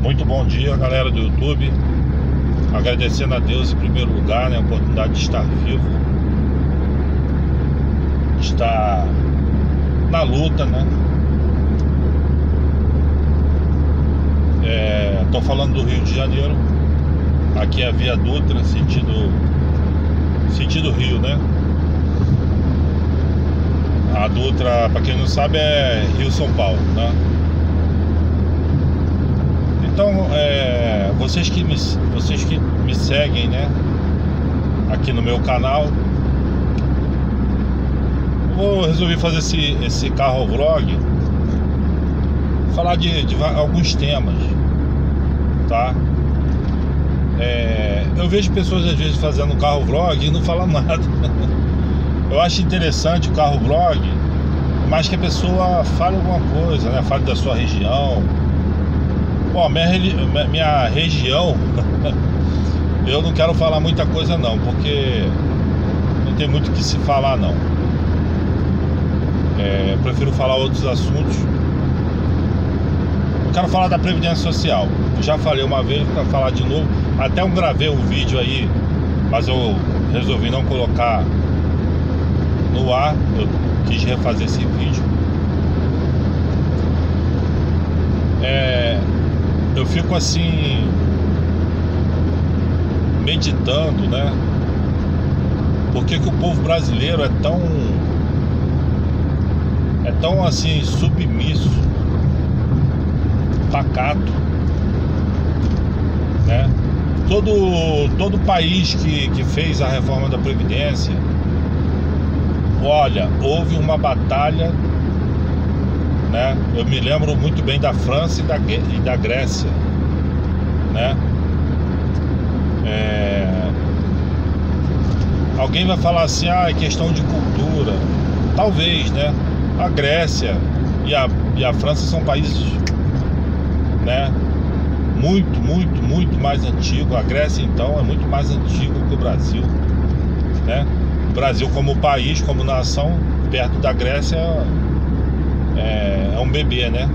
Muito bom dia, galera do YouTube. Agradecendo a Deus em primeiro lugar, né, a oportunidade de estar vivo, estar na luta, né? Tô falando do Rio de Janeiro. Aqui é a Via Dutra, sentido Rio, né? A Dutra, para quem não sabe, é Rio-São Paulo, né? Então, vocês que me seguem, né, aqui no meu canal, vou resolver fazer esse carro vlog, falar de alguns temas, tá? Eu vejo pessoas às vezes fazendo carro vlog e não falam nada. Eu acho interessante o carro vlog, mas que a pessoa fale alguma coisa, né? Fale da sua região. Bom, minha região eu não quero falar muita coisa não, porque não tem muito o que se falar não. Prefiro falar outros assuntos. Eu quero falar da Previdência Social. Eu já falei uma vez, para falar de novo. Até eu gravei um vídeo aí, mas eu resolvi não colocar no ar. Eu quis refazer esse vídeo. Eu fico assim meditando, né? Por que o povo brasileiro é tão assim submisso, pacato, né? Todo país que fez a reforma da Previdência, olha, houve uma batalha, né? Eu me lembro muito bem da França e da Grécia, né? Alguém vai falar assim, é questão de cultura. Talvez, né? A Grécia e a França são países, né, muito mais antigos. A Grécia, então, é muito mais antigo que o Brasil, né? O Brasil como país, como nação, perto da Grécia é um bebê, né?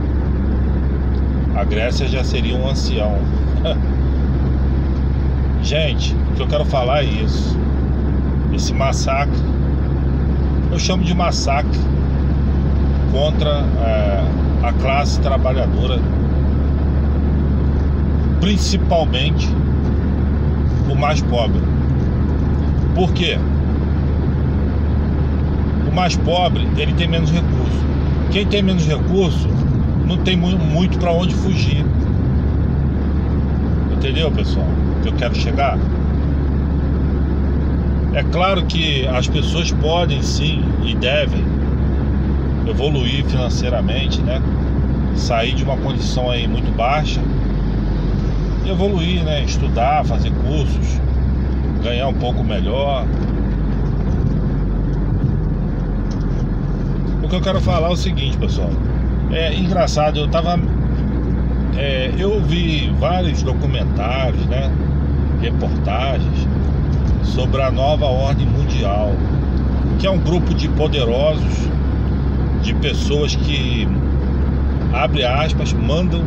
A Grécia já seria um ancião. Gente, o que eu quero falar é isso. Esse massacre, eu chamo de massacre contra a classe trabalhadora, principalmente o mais pobre. Por quê? O mais pobre, ele tem menos recurso. Quem tem menos recurso não tem muito para onde fugir. Entendeu, pessoal? Que eu quero chegar. É claro que as pessoas podem sim e devem evoluir financeiramente, né? Sair de uma condição aí muito baixa e evoluir, né? Estudar, fazer cursos, ganhar um pouco melhor. O que eu quero falar é o seguinte, pessoal. É engraçado, eu vi vários documentários, né? Reportagens sobre a nova ordem mundial, que é um grupo de poderosos, de pessoas que, abre aspas, mandam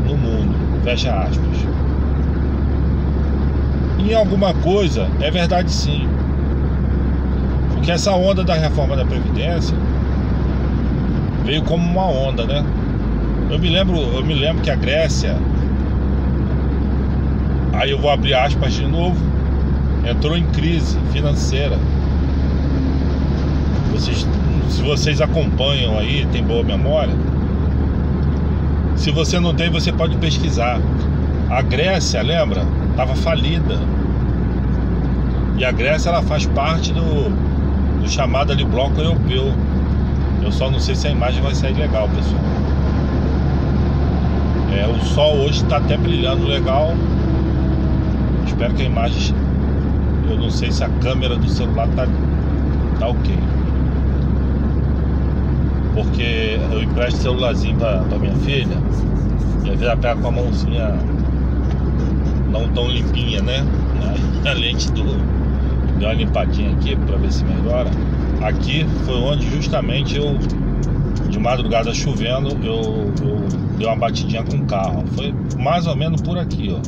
no mundo, fecha aspas. Em alguma coisa é verdade sim, porque essa onda da reforma da Previdência veio como uma onda, né? Eu me lembro que a Grécia, aí eu vou abrir aspas de novo, entrou em crise financeira. Se vocês acompanham aí, tem boa memória. Se você não tem, você pode pesquisar. A Grécia, lembra? Estava falida. E a Grécia, ela faz parte do chamado ali bloco europeu. Eu só não sei se a imagem vai sair legal, pessoal. O sol hoje está até brilhando legal. Espero que a imagem... Eu não sei se a câmera do celular tá ok, porque eu empresto celularzinho pra minha filha, e às vezes ela pega com a mãozinha não tão limpinha, né? A lente deu uma limpadinha aqui pra ver se melhora. Aqui foi onde justamente eu de madrugada chovendo, eu dei uma batidinha com o carro. Foi mais ou menos por aqui, ó.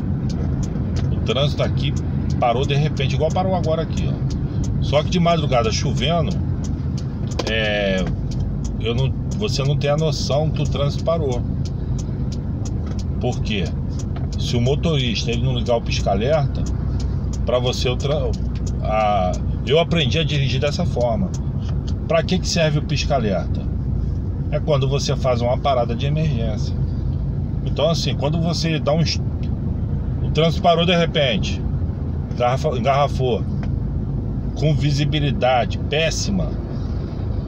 O trânsito aqui parou de repente, igual parou agora aqui, ó. Só que de madrugada chovendo, você não tem a noção que o trânsito parou. Por quê? Se o motorista ele não ligar o pisca-alerta, para você eu aprendi a dirigir dessa forma. Para que serve o pisca-alerta? É quando você faz uma parada de emergência. Então assim, quando você dá o trânsito parou de repente, engarrafou, com visibilidade péssima,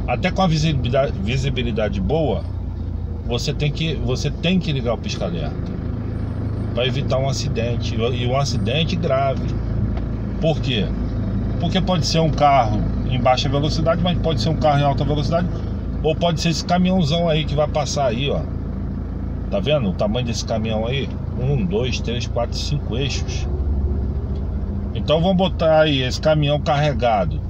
até com a visibilidade boa, você tem que ligar o pisca-alerta para evitar um acidente, e um acidente grave. Por quê? Porque pode ser um carro em baixa velocidade, mas pode ser um carro em alta velocidade, ou pode ser esse caminhãozão aí que vai passar aí, ó. Tá vendo o tamanho desse caminhão aí? 1, 2, 3, 4, 5 eixos. Então vamos botar aí esse caminhão carregado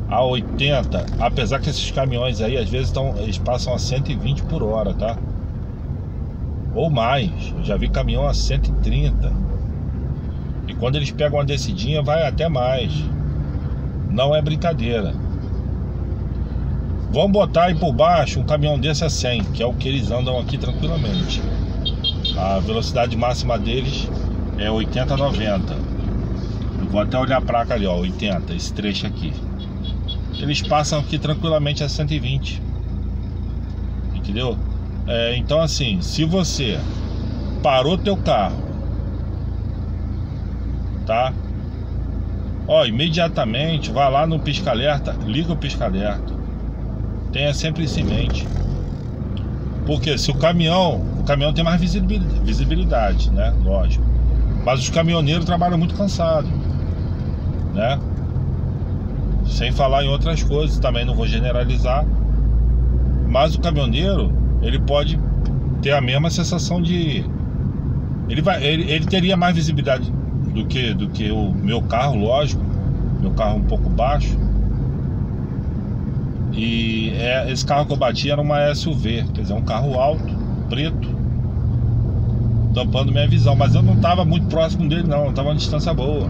a 80, apesar que esses caminhões aí às vezes eles passam a 120 por hora, tá? Ou mais. Eu já vi caminhão a 130. E quando eles pegam uma descidinha vai até mais. Não é brincadeira. Vamos botar aí por baixo um caminhão desse a 100, que é o que eles andam aqui tranquilamente. A velocidade máxima deles é 80, 90. Eu vou até olhar a placa ali, ó, 80, esse trecho aqui. Eles passam aqui tranquilamente a 120. Entendeu? Então assim, se você parou teu carro, tá? Ó, imediatamente vai lá no pisca-alerta, liga o pisca-alerta. Tenha sempre isso em mente. Porque se o caminhão tem mais visibilidade, né? Lógico. Mas os caminhoneiros trabalham muito cansados, né? Sem falar em outras coisas, também não vou generalizar. Mas o caminhoneiro, ele pode ter a mesma sensação de... Ele teria mais visibilidade do que o meu carro, lógico. Meu carro um pouco baixo. E esse carro que eu bati era uma SUV, quer dizer, um carro alto, preto, tampando minha visão. Mas eu não estava muito próximo dele não, eu estava a uma distância boa.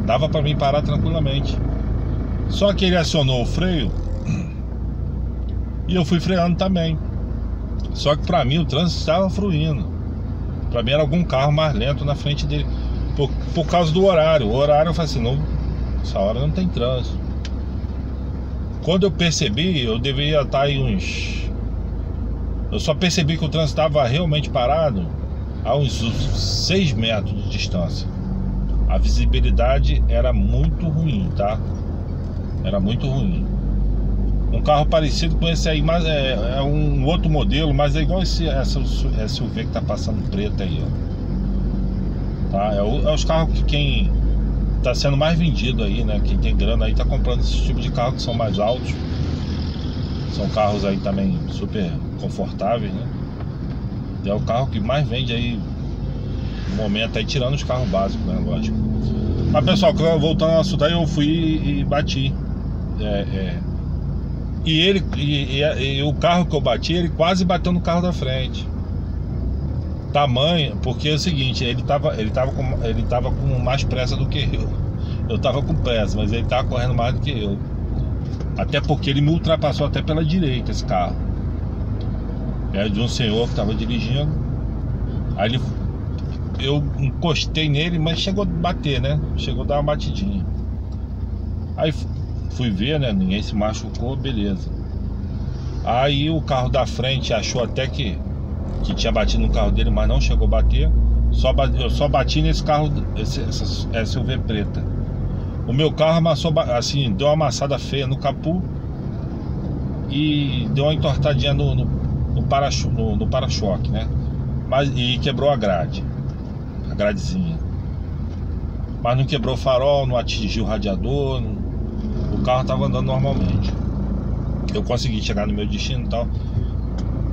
Dava para mim parar tranquilamente. Só que ele acionou o freio e eu fui freando também. Só que para mim o trânsito estava fluindo. Para mim era algum carro mais lento na frente dele, por causa do horário. O horário eu falei assim, não, essa hora não tem trânsito. Quando eu percebi, eu deveria estar aí eu só percebi que o trânsito estava realmente parado a uns 6 metros de distância. A visibilidade era muito ruim, tá? Era muito ruim. Um carro parecido com esse aí, mas é um outro modelo, mas é igual essa SUV que tá passando preto aí, ó. Tá? É os carros que quem tá sendo mais vendido aí, né? Quem tem grana aí tá comprando esse tipo de carro que são mais altos. São carros aí também super confortáveis, né? E é o carro que mais vende aí no momento aí, tirando os carros básicos, né? Lógico. Mas pessoal, voltando ao assunto aí, eu fui e bati. E o carro que eu bati, ele quase bateu no carro da frente. Tamanho, porque é o seguinte, ele tava com mais pressa do que eu. Eu tava com pressa, mas ele tava correndo mais do que eu. Até porque ele me ultrapassou até pela direita, esse carro. É de um senhor que tava dirigindo. Aí eu encostei nele, mas chegou a bater, né? Chegou a dar uma batidinha. Aí fui ver, né? Ninguém se machucou, beleza. Aí o carro da frente achou até que tinha batido no carro dele, mas não chegou a bater. Eu só bati nesse carro, essa SUV preta. O meu carro amassou, assim, deu uma amassada feia no capô e deu uma entortadinha no para-choque, né? E quebrou a gradezinha. Mas não quebrou o farol, não atingiu o radiador, o carro tava andando normalmente. Eu consegui chegar no meu destino e tal.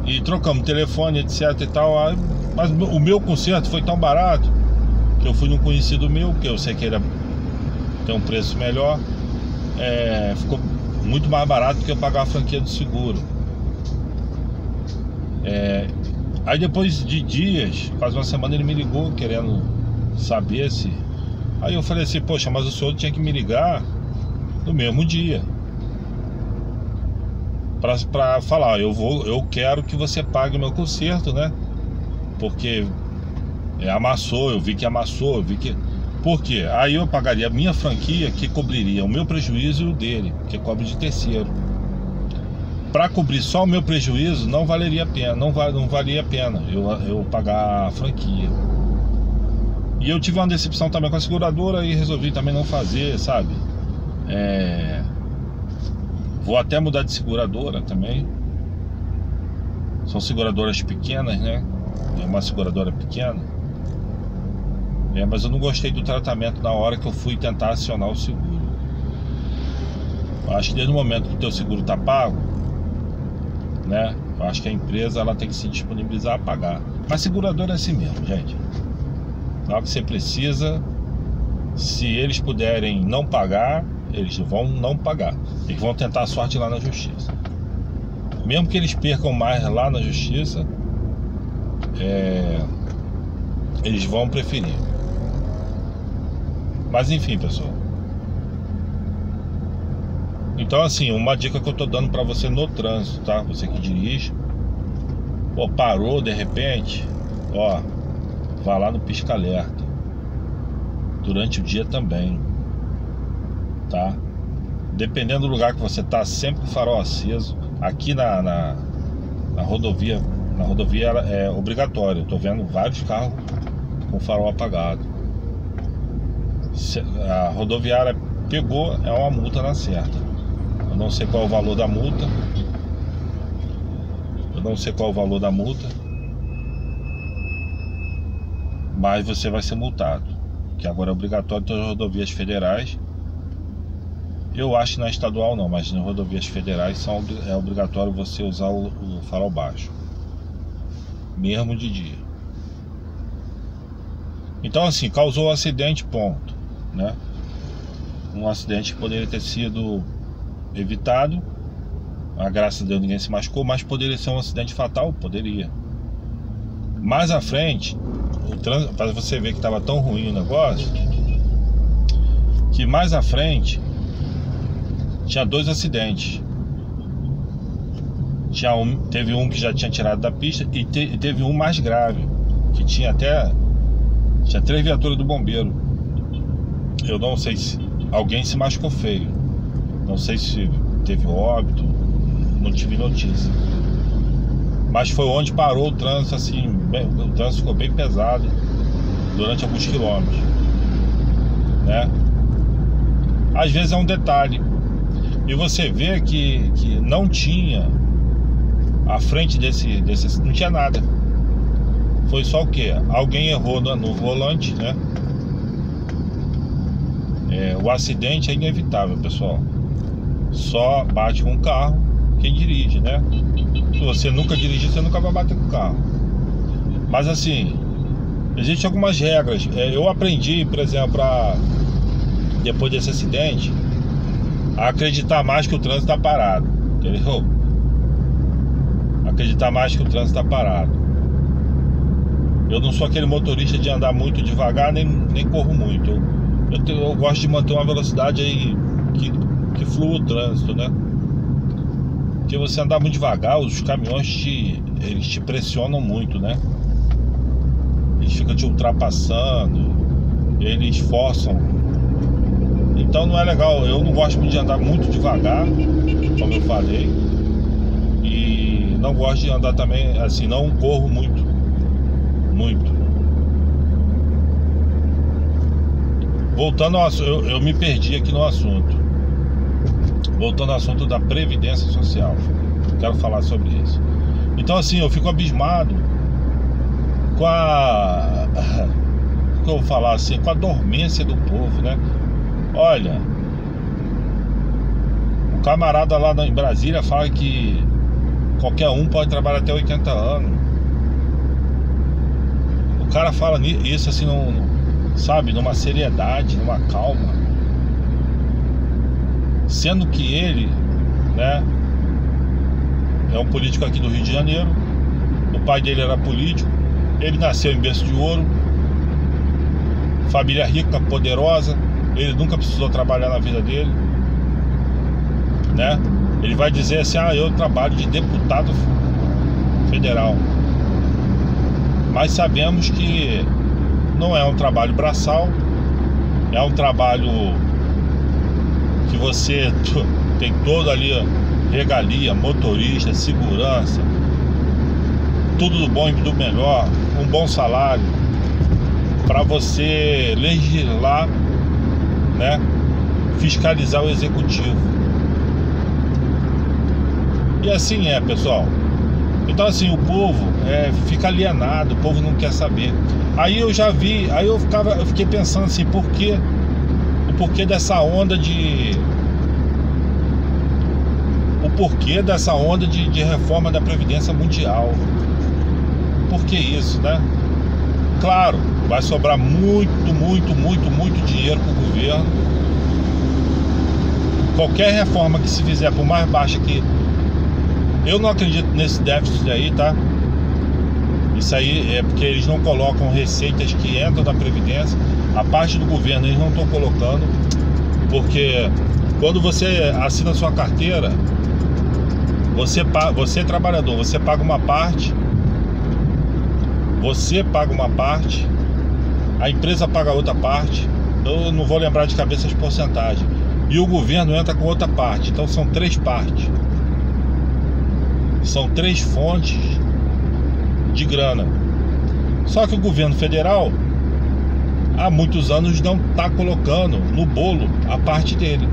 E trocamos telefone, etc e tal. Mas o meu conserto foi tão barato que eu fui num conhecido meu, que eu sei que ele tem um preço melhor. Ficou muito mais barato do que eu pagar a franquia do seguro. Aí depois de dias, quase uma semana, ele me ligou querendo saber se... Aí eu falei assim, poxa, mas o senhor tinha que me ligar no mesmo dia pra falar, eu quero que você pague o meu conserto, né? Porque amassou, eu vi que amassou, eu vi que... Por quê? Aí eu pagaria a minha franquia, que cobriria o meu prejuízo e o dele, que cobre de terceiro. Para cobrir só o meu prejuízo, não valeria a pena, não valia a pena eu pagar a franquia. E eu tive uma decepção também com a seguradora e resolvi também não fazer, sabe? Vou até mudar de seguradora também. São seguradoras pequenas, né? É uma seguradora pequena. Mas eu não gostei do tratamento na hora que eu fui tentar acionar o seguro. Eu acho que desde o momento que o teu seguro tá pago, né? Eu acho que a empresa ela tem que se disponibilizar a pagar. Mas seguradora é assim mesmo, gente. Na hora que você precisa, se eles puderem não pagar, eles vão não pagar. Eles vão tentar a sorte lá na justiça. Mesmo que eles percam mais lá na justiça, eles vão preferir. Mas enfim, pessoal. Então assim, uma dica que eu tô dando pra você no trânsito, tá? Você que dirige, parou de repente, vá lá no pisca-alerta durante o dia também, tá? Dependendo do lugar que você tá, sempre com o farol aceso. Aqui na rodovia, é obrigatório. Eu tô vendo vários carros com o farol apagado. Se a rodoviária pegou, é uma multa na certa. Eu não sei qual é o valor da multa. Mas você vai ser multado, que agora é obrigatório em todas as rodovias federais. Eu acho que na estadual não, mas nas rodovias federais é obrigatório você usar o farol baixo, mesmo de dia. Então assim, causou um acidente, ponto, né? Um acidente que poderia ter sido evitado. Graças a Deus ninguém se machucou, mas poderia ser um acidente fatal? Poderia. Mais à frente, para você ver que estava tão ruim o negócio, que mais à frente tinha 2 acidentes. Teve um que já tinha tirado da pista e teve um mais grave, que tinha 3 viaturas do bombeiro. Eu não sei se alguém se machucou feio, não sei se teve óbito, não tive notícia. Mas foi onde parou o trânsito, assim, o trânsito ficou bem pesado durante alguns quilômetros, né? Às vezes é um detalhe. E você vê que não tinha à frente desse não tinha nada. Foi só o que? Alguém errou no volante, né? O acidente é inevitável, pessoal. Só bate com o carro quem dirige, né? Se você nunca dirigir, você nunca vai bater com o carro. Mas assim, existem algumas regras. Eu aprendi, por exemplo, depois desse acidente, a acreditar mais que o trânsito está parado, entendeu? Acreditar mais que o trânsito está parado. Eu não sou aquele motorista de andar muito devagar, nem corro muito. Eu gosto de manter uma velocidade aí que flua o trânsito, né? Porque você andar muito devagar, os caminhões eles te pressionam muito, né? Eles ficam te ultrapassando, eles forçam. Então não é legal. Eu não gosto de andar muito devagar, como eu falei. E não gosto de andar também, assim, não corro muito. Voltando ao assunto, eu me perdi aqui no assunto. Voltando ao assunto da Previdência Social, quero falar sobre isso. Então assim, eu fico abismado com como eu vou falar assim, com a dormência do povo, né? Olha, o camarada lá em Brasília fala que qualquer um pode trabalhar até 80 anos. O cara fala isso assim, sabe, numa seriedade, numa calma, sendo que ele, né, é um político aqui do Rio de Janeiro, O pai dele era político, ele nasceu em berço de ouro, família rica, poderosa, ele nunca precisou trabalhar na vida dele, né? Ele vai dizer assim: ah, eu trabalho de deputado federal. Mas sabemos que não é um trabalho braçal, é um trabalho que você tem toda ali regalia, motorista, segurança, tudo do bom e do melhor, um bom salário para você legislar, né? Fiscalizar o executivo. E assim é, pessoal. Então assim, o povo fica alienado, o povo não quer saber. Aí eu já vi, aí eu fiquei pensando assim, o porquê dessa onda de reforma da Previdência Mundial. Por que isso, né? Claro, vai sobrar muito dinheiro para o governo. Qualquer reforma que se fizer, por mais baixa que... Eu não acredito nesse déficit aí, tá? Isso aí é porque eles não colocam receitas que entram da Previdência. A parte do governo eles não estão colocando. Porque quando você assina sua carteira, você é trabalhador, você paga uma parte, a empresa paga outra parte. Eu não vou lembrar de cabeça as porcentagens. E o governo entra com outra parte. Então são 3 partes. São 3 fontes de grana. Só que o governo federal há muitos anos não está colocando no bolo a parte dele.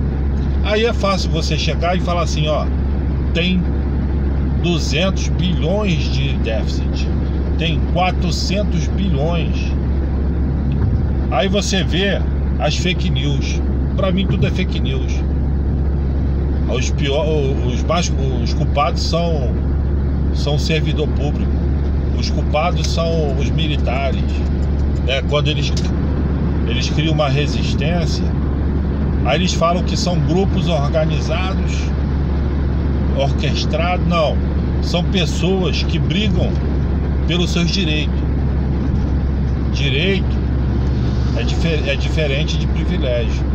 Aí é fácil você chegar e falar assim, ó, tem 200 bilhões de déficit, tem 400 bilhões. Aí você vê as fake news. Pra mim tudo é fake news. Os culpados são o servidor público. Os culpados são os militares. Quando eles criam uma resistência, aí eles falam que são grupos organizados, orquestrados. Não, são pessoas que brigam pelos seus direitos. Direito é diferente de privilégio.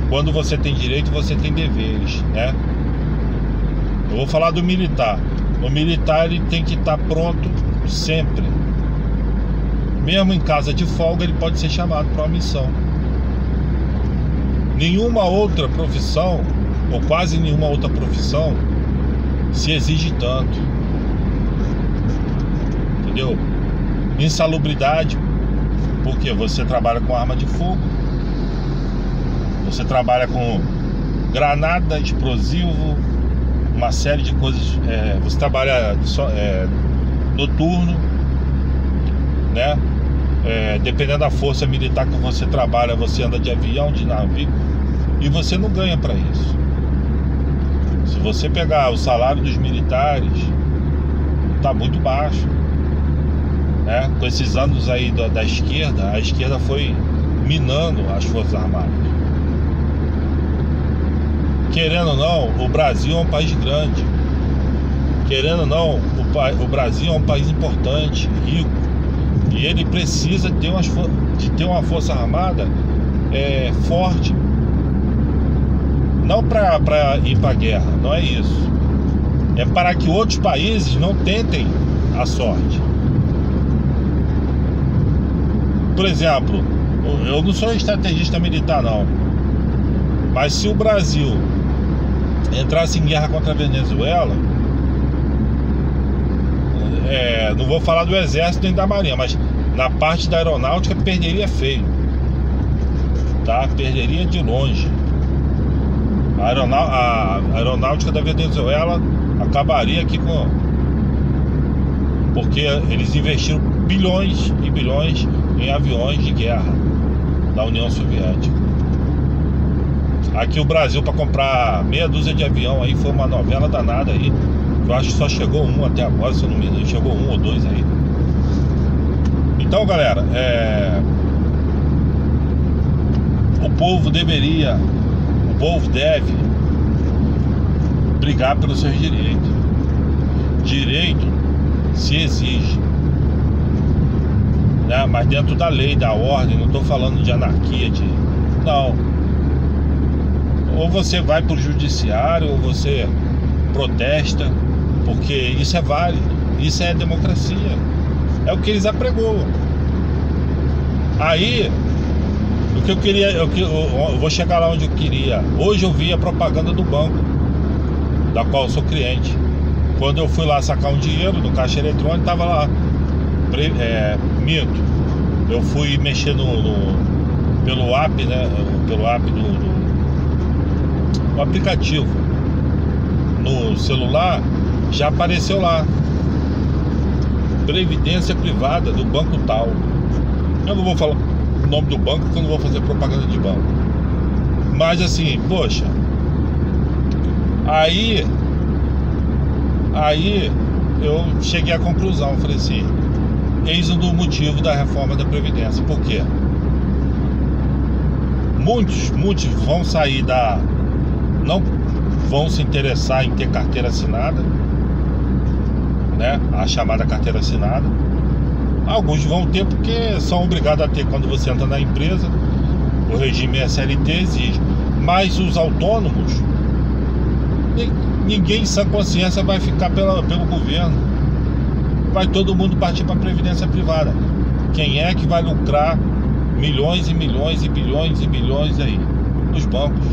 Quando você tem direito, você tem deveres, né? Eu vou falar do militar. O militar, ele tem que estar pronto sempre. Mesmo em casa de folga, ele pode ser chamado para uma missão. Nenhuma outra profissão, ou quase nenhuma outra profissão, se exige tanto. Entendeu? Insalubridade, porque você trabalha com arma de fogo, você trabalha com granada, explosivo, uma série de coisas. Você trabalha noturno, né? Dependendo da força militar que você trabalha, você anda de avião, de navio, e você não ganha para isso. Se você pegar o salário dos militares, tá muito baixo, né? Com esses anos aí da esquerda, a esquerda foi minando as Forças Armadas. Querendo ou não, o Brasil é um país grande. Querendo ou não, o Brasil é um país importante, rico. E ele precisa ter uma Força Armada forte. Não para ir para a guerra, não é isso. É para que outros países não tentem a sorte. Por exemplo, eu não sou estrategista militar não, mas se o Brasil entrasse em guerra contra a Venezuela, não vou falar do exército nem da marinha, mas na parte da aeronáutica perderia feio, tá? Perderia de longe. A aeronáutica da Venezuela acabaria aqui porque eles investiram bilhões e bilhões em aviões de guerra da União Soviética. Aqui o Brasil, para comprar meia dúzia de avião aí, foi uma novela danada aí. Eu acho que só chegou um até agora, se eu não me engano. Chegou 1 ou 2 aí. Então, galera, o povo deve brigar pelos seus direitos. Direito se exige, né? Mas dentro da lei, da ordem. Não estou falando de anarquia, não. Ou você vai para o judiciário, ou você protesta, porque isso é válido, isso é democracia, é o que eles apregoam. Aí, o que eu queria, eu vou chegar lá onde eu queria. Hoje eu vi a propaganda do banco, da qual eu sou cliente. Quando eu fui lá sacar um dinheiro no caixa eletrônico, tava lá, minto. Eu fui mexer pelo app, né? Pelo app do aplicativo no celular, já apareceu lá: Previdência Privada do banco tal. Eu não vou falar o nome do banco, porque eu não vou fazer propaganda de banco. Mas assim, poxa, aí eu cheguei à conclusão, falei assim: eis um do motivo da reforma da Previdência. Por quê? Muitos vão sair não vão se interessar em ter carteira assinada, né? A chamada carteira assinada. Alguns vão ter porque são obrigados a ter quando você entra na empresa. O regime SLT exige. Mas os autônomos, ninguém em sã consciência vai ficar pelo governo. Vai todo mundo partir para a Previdência Privada. Quem é que vai lucrar milhões e milhões e bilhões e bilhões aí? Os bancos.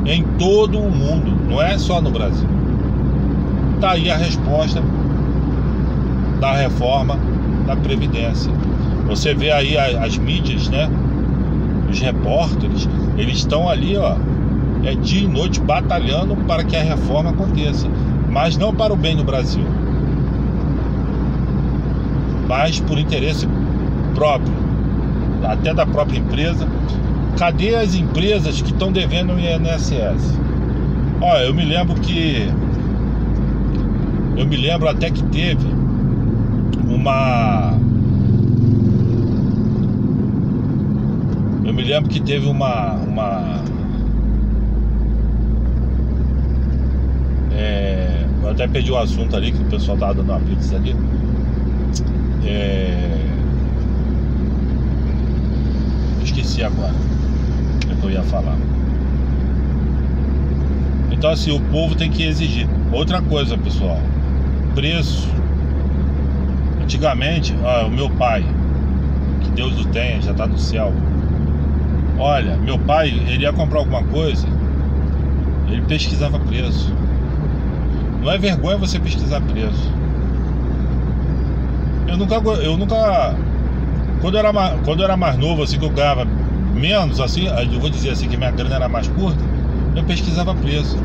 Em todo o mundo, não é só no Brasil. Tá aí a resposta da reforma da Previdência. Você vê aí as mídias, né? Os repórteres, eles estão ali, ó, dia e noite batalhando para que a reforma aconteça, mas não para o bem do Brasil, mas por interesse próprio, até da própria empresa. Cadê as empresas que estão devendo o INSS? Olha, eu me lembro até que teve uma eu até perdi o assunto ali, que o pessoal tava dando uma pizza ali. Esqueci agora o que eu ia falar. Então assim, o povo tem que exigir. Outra coisa, pessoal, preço. Antigamente, o meu pai, que Deus o tenha, já tá no céu. Olha, meu pai, ele ia comprar alguma coisa, ele pesquisava preço. Não é vergonha você pesquisar preço. Eu nunca quando eu era mais novo, assim, que eu ganhava menos, assim, eu vou dizer assim, que minha grana era mais curta, eu pesquisava preço.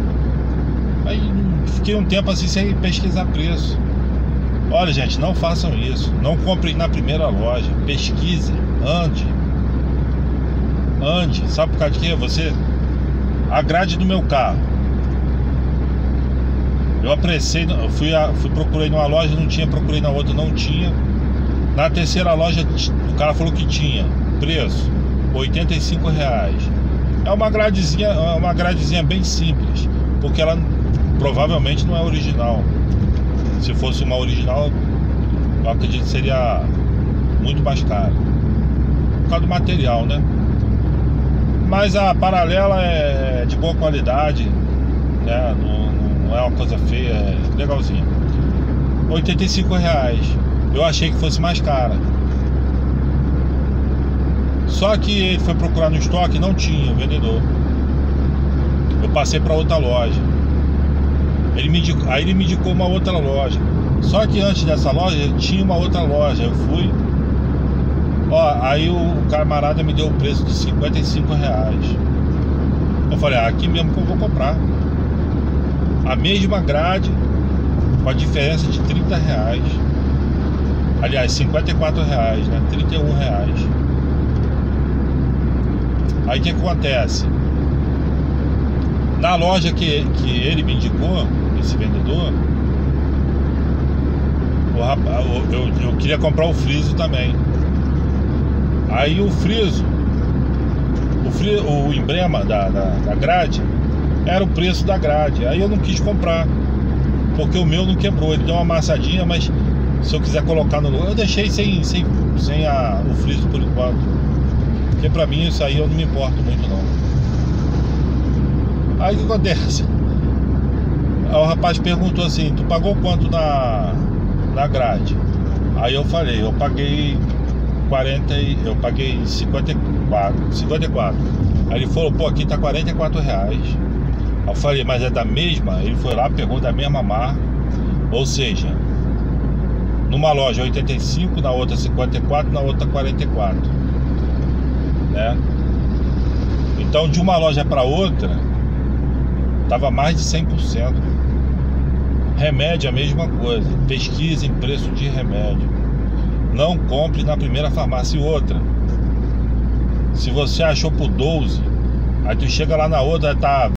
Aí fiquei um tempo assim sem pesquisar preço. Olha, gente, não façam isso. Não comprem na primeira loja. Pesquise, ande. Sabe por causa de quê? A grade do meu carro, eu apressei, procurei numa loja, não tinha, procurei na outra, não tinha. Na terceira loja, o cara falou que tinha. Preço, R$85. É uma gradezinha bem simples, porque ela provavelmente não é original. Se fosse uma original, eu acredito que seria muito mais caro, por causa do material, né? Mas a paralela é de boa qualidade, né? Não é uma coisa feia, é legalzinha. R$85. Eu achei que fosse mais cara. Só que ele foi procurar no estoque e não tinha o vendedor. Eu passei para outra loja. Aí ele me indicou uma outra loja. Só que antes dessa loja tinha uma outra loja. Eu fui. Aí o camarada me deu o preço de R$55. Eu falei, aqui mesmo que eu vou comprar. A mesma grade, com a diferença de R$30. Aliás, R$54, né? R$31. Aí o que acontece? Na loja que ele me indicou, esse vendedor, eu queria comprar o friso também. Aí o friso, o emblema da grade era o preço da grade. Aí eu não quis comprar, porque o meu não quebrou, ele deu uma amassadinha, mas se eu quiser colocar no lugar, eu deixei sem o friso por enquanto, porque pra mim isso aí eu não me importo muito não. Aí o que acontece? O rapaz perguntou assim: tu pagou quanto na grade? Aí eu falei, eu paguei 54. Aí ele falou, pô, aqui tá R$44. Aí eu falei, mas é da mesma? Ele foi lá, pegou da mesma marca. Ou seja, numa loja 85, na outra 54, na outra 44, né? Então de uma loja para outra tava mais de 100%. Remédio é a mesma coisa. Pesquisem preço de remédio. Não compre na primeira farmácia. E outra, se você achou por 12, aí tu chega lá na outra, tá